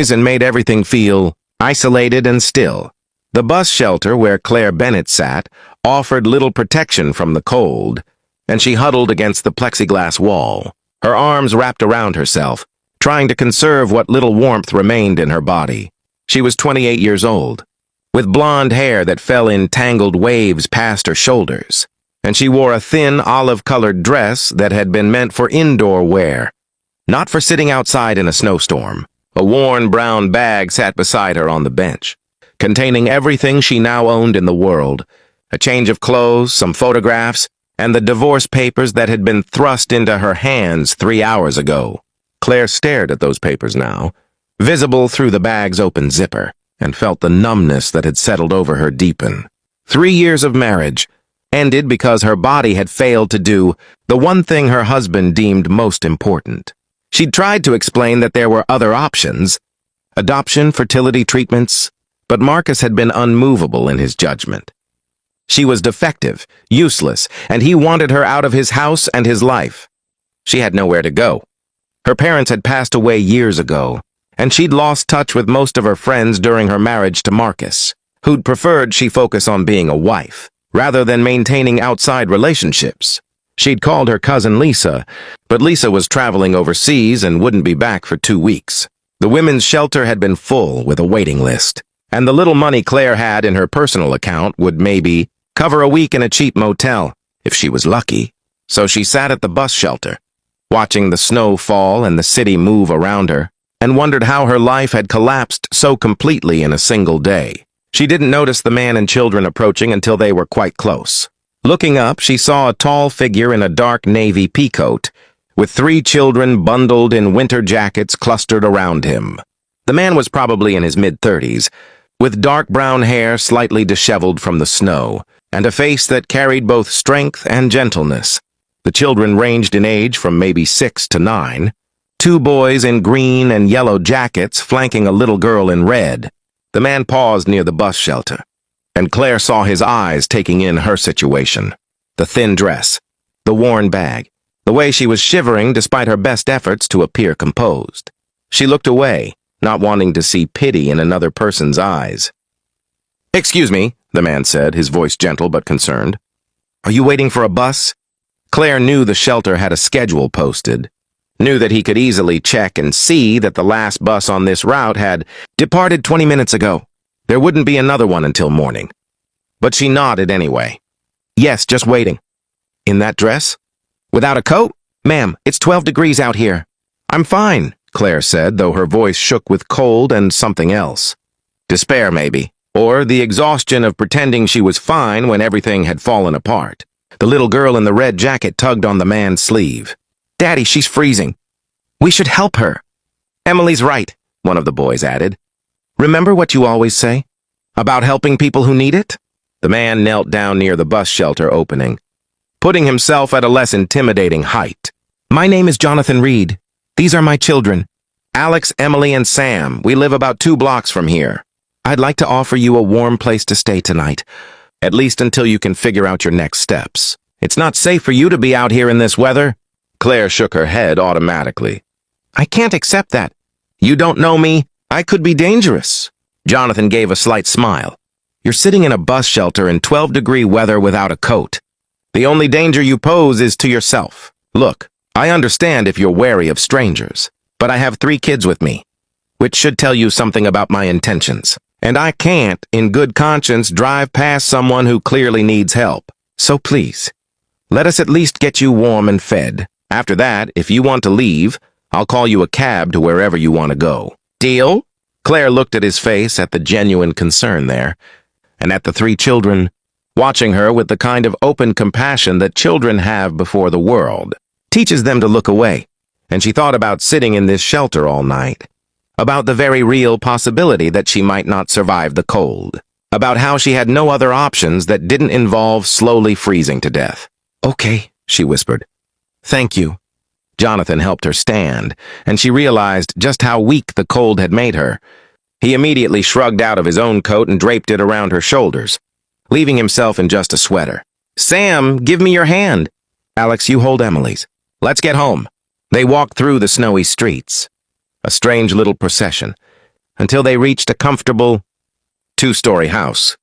and made everything feel isolated and still. The bus shelter where Claire Bennett sat offered little protection from the cold, and she huddled against the plexiglass wall, her arms wrapped around herself, trying to conserve what little warmth remained in her body. She was 28 years old, with blonde hair that fell in tangled waves past her shoulders, and she wore a thin olive-colored dress that had been meant for indoor wear, not for sitting outside in a snowstorm. A worn brown bag sat beside her on the bench, containing everything she now owned in the world, a change of clothes, some photographs, and the divorce papers that had been thrust into her hands 3 hours ago. Claire stared at those papers now, visible through the bag's open zipper, and felt the numbness that had settled over her deepen. 3 years of marriage ended because her body had failed to do the one thing her husband deemed most important. She'd tried to explain that there were other options, adoption, fertility treatments, but Marcus had been unmovable in his judgment. She was defective, useless, and he wanted her out of his house and his life. She had nowhere to go. Her parents had passed away years ago, and she'd lost touch with most of her friends during her marriage to Marcus, who'd preferred she focus on being a wife, rather than maintaining outside relationships. She'd called her cousin Lisa, but Lisa was traveling overseas and wouldn't be back for 2 weeks. The women's shelter had been full with a waiting list, and the little money Claire had in her personal account would maybe cover a week in a cheap motel, if she was lucky. So she sat at the bus shelter, watching the snow fall and the city move around her, and wondered how her life had collapsed so completely in a single day. She didn't notice the man and children approaching until they were quite close. Looking up, she saw a tall figure in a dark navy peacoat, with 3 children bundled in winter jackets clustered around him. The man was probably in his mid-30s, with dark brown hair slightly disheveled from the snow, and a face that carried both strength and gentleness. The children ranged in age from maybe 6 to 9, 2 boys in green and yellow jackets flanking a little girl in red. The man paused near the bus shelter, and Claire saw his eyes taking in her situation. The thin dress, the worn bag, the way she was shivering despite her best efforts to appear composed. She looked away, not wanting to see pity in another person's eyes. "Excuse me," the man said, his voice gentle but concerned. "Are you waiting for a bus?" Claire knew the shelter had a schedule posted, knew that he could easily check and see that the last bus on this route had departed 20 minutes ago. There wouldn't be another one until morning. But she nodded anyway. "Yes, just waiting." "In that dress? Without a coat? Ma'am, it's 12 degrees out here." "I'm fine," Claire said, though her voice shook with cold and something else. Despair, maybe, or the exhaustion of pretending she was fine when everything had fallen apart. The little girl in the red jacket tugged on the man's sleeve. "Daddy, she's freezing. We should help her." "Emily's right," one of the boys added. "Remember what you always say? About helping people who need it?" The man knelt down near the bus shelter opening, putting himself at a less intimidating height. "My name is Jonathan Reed. These are my children. Alex, Emily, and Sam. We live about 2 blocks from here. I'd like to offer you a warm place to stay tonight, at least until you can figure out your next steps. It's not safe for you to be out here in this weather." Claire shook her head automatically. "I can't accept that. You don't know me. I could be dangerous." Jonathan gave a slight smile. "You're sitting in a bus shelter in 12-degree weather without a coat. The only danger you pose is to yourself. Look, I understand if you're wary of strangers, but I have 3 kids with me, which should tell you something about my intentions. And I can't, in good conscience, drive past someone who clearly needs help. So please, let us at least get you warm and fed. After that, if you want to leave, I'll call you a cab to wherever you want to go. Deal?" Claire looked at his face, at the genuine concern there, and at the 3 children, watching her with the kind of open compassion that children have before the world. Teaches them to look away, and she thought about sitting in this shelter all night, about the very real possibility that she might not survive the cold, about how she had no other options that didn't involve slowly freezing to death. "Okay," she whispered. "Thank you." Jonathan helped her stand, and she realized just how weak the cold had made her. He immediately shrugged out of his own coat and draped it around her shoulders, leaving himself in just a sweater. "Sam, give me your hand." "Alex, you hold Emily's. Let's get home." They walked through the snowy streets, a strange little procession, until they reached a comfortable two-story house,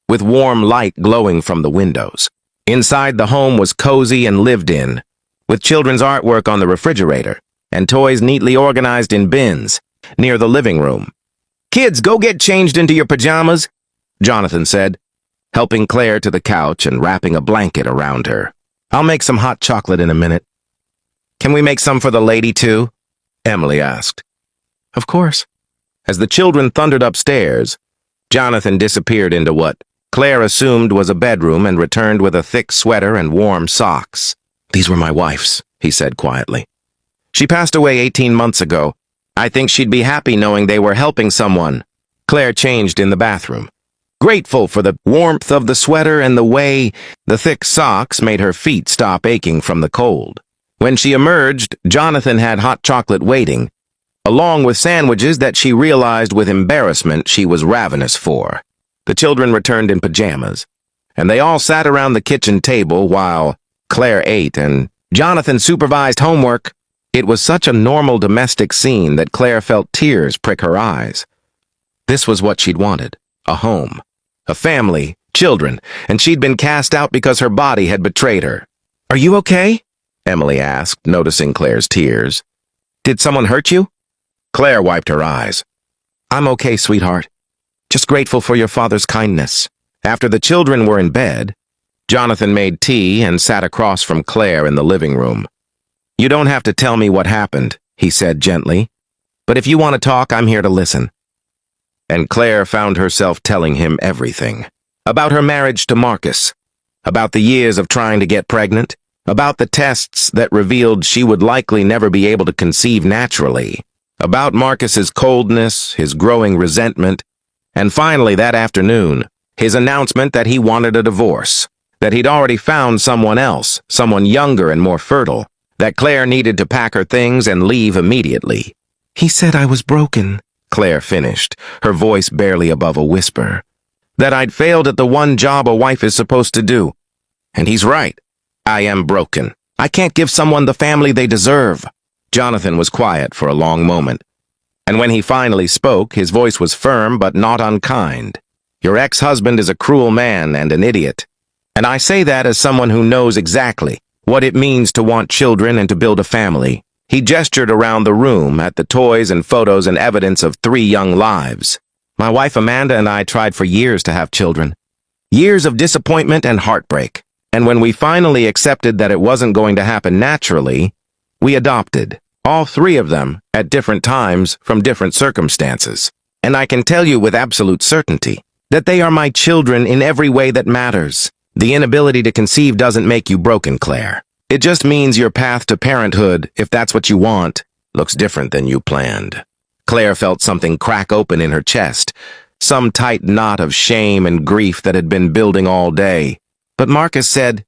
with warm light glowing from the windows. Inside, the home was cozy and lived in, with children's artwork on the refrigerator and toys neatly organized in bins near the living room. "Kids, go get changed into your pajamas," Jonathan said, helping Claire to the couch and wrapping a blanket around her. "I'll make some hot chocolate in a minute." "Can we make some for the lady, too?" Emily asked. "Of course." As the children thundered upstairs, Jonathan disappeared into what Claire assumed was a bedroom and returned with a thick sweater and warm socks. "These were my wife's," he said quietly. "She passed away 18 months ago. I think she'd be happy knowing they were helping someone." Claire changed in the bathroom, grateful for the warmth of the sweater and the way the thick socks made her feet stop aching from the cold. When she emerged, Jonathan had hot chocolate waiting, along with sandwiches that she realized with embarrassment she was ravenous for. The children returned in pajamas, and they all sat around the kitchen table while Claire ate and Jonathan supervised homework. It was such a normal domestic scene that Claire felt tears prick her eyes. This was what she'd wanted: a home, a family, children, and she'd been cast out because her body had betrayed her. "Are you okay?" Emily asked, noticing Claire's tears. "Did someone hurt you?" Claire wiped her eyes. "I'm okay, sweetheart. Just grateful for your father's kindness." After the children were in bed, Jonathan made tea and sat across from Claire in the living room. "You don't have to tell me what happened," he said gently, "but if you want to talk, I'm here to listen." And Claire found herself telling him everything. About her marriage to Marcus, about the years of trying to get pregnant, about the tests that revealed she would likely never be able to conceive naturally, about Marcus's coldness, his growing resentment, and finally that afternoon, his announcement that he wanted a divorce, that he'd already found someone else, someone younger and more fertile, that Claire needed to pack her things and leave immediately. "He said I was broken," Claire finished, her voice barely above a whisper. "That I'd failed at the one job a wife is supposed to do. And he's right. I am broken. I can't give someone the family they deserve." Jonathan was quiet for a long moment, and when he finally spoke, his voice was firm but not unkind. "Your ex-husband is a cruel man and an idiot. And I say that as someone who knows exactly what it means to want children and to build a family." He gestured around the room at the toys and photos and evidence of 3 young lives. "My wife Amanda and I tried for years to have children. Years of disappointment and heartbreak. And when we finally accepted that it wasn't going to happen naturally, we adopted, all 3 of them, at different times from different circumstances. And I can tell you with absolute certainty that they are my children in every way that matters. The inability to conceive doesn't make you broken, Claire. It just means your path to parenthood, if that's what you want, looks different than you planned." Claire felt something crack open in her chest, some tight knot of shame and grief that had been building all day. But Marcus said,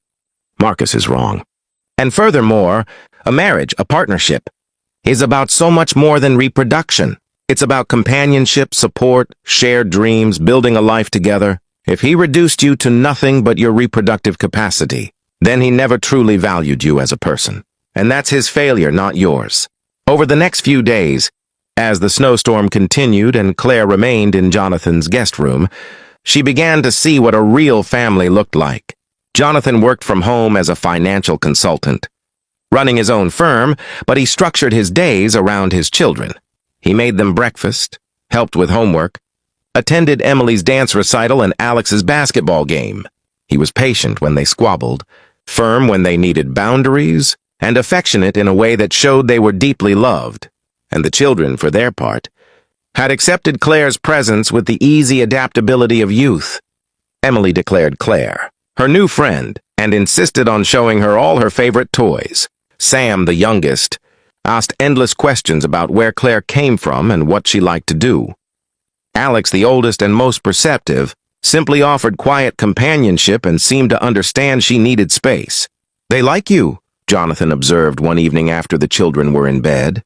"Marcus is wrong. And furthermore, a marriage, a partnership, is about so much more than reproduction. It's about companionship, support, shared dreams, building a life together. If he reduced you to nothing but your reproductive capacity, then he never truly valued you as a person. And that's his failure, not yours." Over the next few days, as the snowstorm continued and Claire remained in Jonathan's guest room, she began to see what a real family looked like. Jonathan worked from home as a financial consultant, running his own firm, but he structured his days around his children. He made them breakfast, helped with homework, attended Emily's dance recital and Alex's basketball game. He was patient when they squabbled, firm when they needed boundaries, and affectionate in a way that showed they were deeply loved. And the children, for their part, had accepted Claire's presence with the easy adaptability of youth. Emily declared Claire her new friend and insisted on showing her all her favorite toys. Sam, the youngest, asked endless questions about where Claire came from and what she liked to do. Alex, the oldest and most perceptive, simply offered quiet companionship and seemed to understand she needed space. "They like you," Jonathan observed one evening after the children were in bed.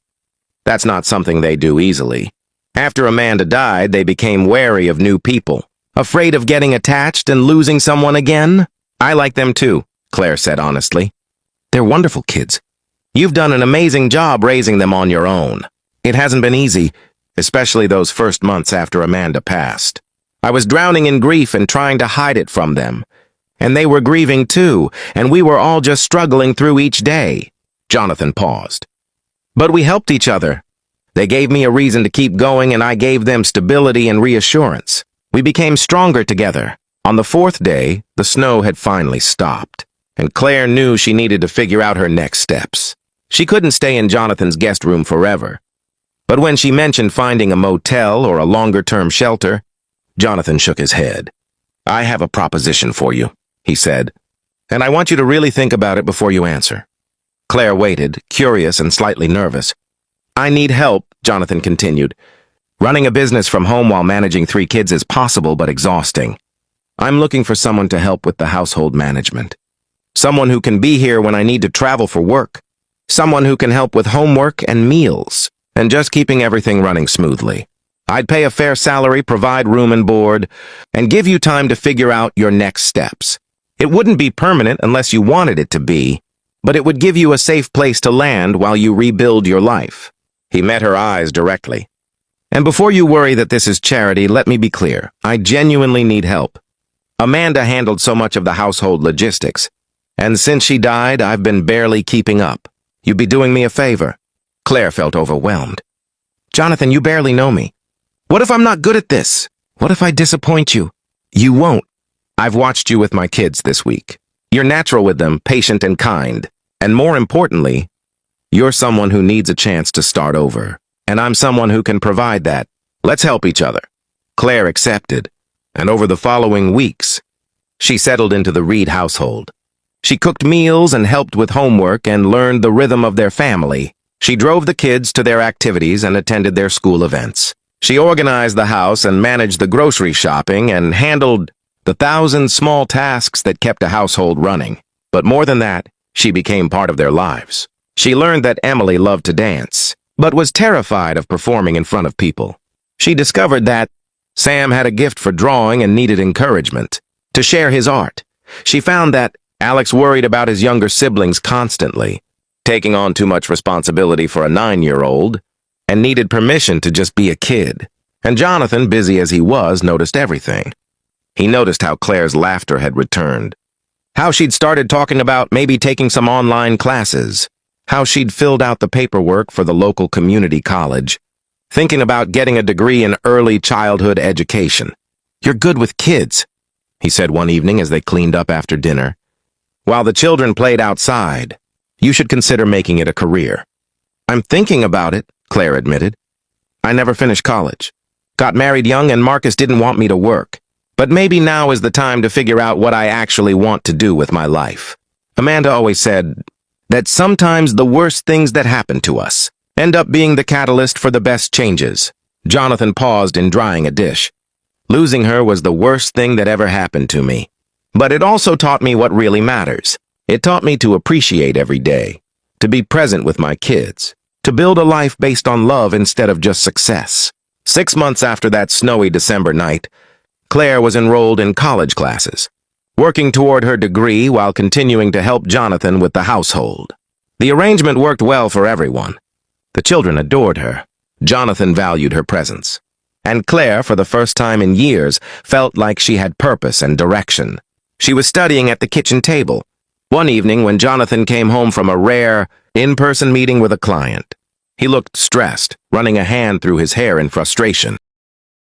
"That's not something they do easily. After Amanda died, they became wary of new people, afraid of getting attached and losing someone again. I like them too," Claire said honestly. "They're wonderful kids. You've done an amazing job raising them on your own. It hasn't been easy, especially those first months after Amanda passed. I was drowning in grief and trying to hide it from them. And they were grieving too, and we were all just struggling through each day. Jonathan paused. But we helped each other. They gave me a reason to keep going, and I gave them stability and reassurance. We became stronger together. On the fourth day, the snow had finally stopped, and Claire knew she needed to figure out her next steps. She couldn't stay in Jonathan's guest room forever. But when she mentioned finding a motel or a longer-term shelter, Jonathan shook his head. "I have a proposition for you," he said, "and I want you to really think about it before you answer." Claire waited, curious and slightly nervous. "I need help," Jonathan continued. "Running a business from home while managing 3 kids is possible but exhausting. I'm looking for someone to help with the household management. Someone who can be here when I need to travel for work. Someone who can help with homework and meals, and just keeping everything running smoothly. I'd pay a fair salary, provide room and board, and give you time to figure out your next steps. It wouldn't be permanent unless you wanted it to be, but it would give you a safe place to land while you rebuild your life." He met her eyes directly. "And before you worry that this is charity, let me be clear. I genuinely need help. Amanda handled so much of the household logistics, and since she died, I've been barely keeping up. You'd be doing me a favor." Claire felt overwhelmed. "Jonathan, you barely know me. What if I'm not good at this? What if I disappoint you?" "You won't. I've watched you with my kids this week. You're natural with them, patient and kind. And more importantly, you're someone who needs a chance to start over. And I'm someone who can provide that. Let's help each other." Claire accepted, and over the following weeks, she settled into the Reed household. She cooked meals and helped with homework and learned the rhythm of their family. She drove the kids to their activities and attended their school events. She organized the house and managed the grocery shopping and handled the 1,000 small tasks that kept a household running. But more than that, she became part of their lives. She learned that Emily loved to dance, but was terrified of performing in front of people. She discovered that Sam had a gift for drawing and needed encouragement to share his art. She found that Alex worried about his younger siblings constantly, taking on too much responsibility for a 9-year-old, and needed permission to just be a kid. And Jonathan, busy as he was, noticed everything. He noticed how Claire's laughter had returned, how she'd started talking about maybe taking some online classes, how she'd filled out the paperwork for the local community college, thinking about getting a degree in early childhood education. "You're good with kids," he said one evening as they cleaned up after dinner. "While the children played outside, you should consider making it a career." "I'm thinking about it," Claire admitted. "I never finished college. Got married young and Marcus didn't want me to work. But maybe now is the time to figure out what I actually want to do with my life." Amanda always said that sometimes the worst things that happen to us end up being the catalyst for the best changes. Jonathan paused in drying a dish. "Losing her was the worst thing that ever happened to me. But it also taught me what really matters. It taught me to appreciate every day, to be present with my kids, to build a life based on love instead of just success." 6 months after that snowy December night, Claire was enrolled in college classes, working toward her degree while continuing to help Jonathan with the household. The arrangement worked well for everyone. The children adored her. Jonathan valued her presence. And Claire, for the first time in years, felt like she had purpose and direction. She was studying at the kitchen table one evening when Jonathan came home from a rare, in-person meeting with a client. He looked stressed, running a hand through his hair in frustration.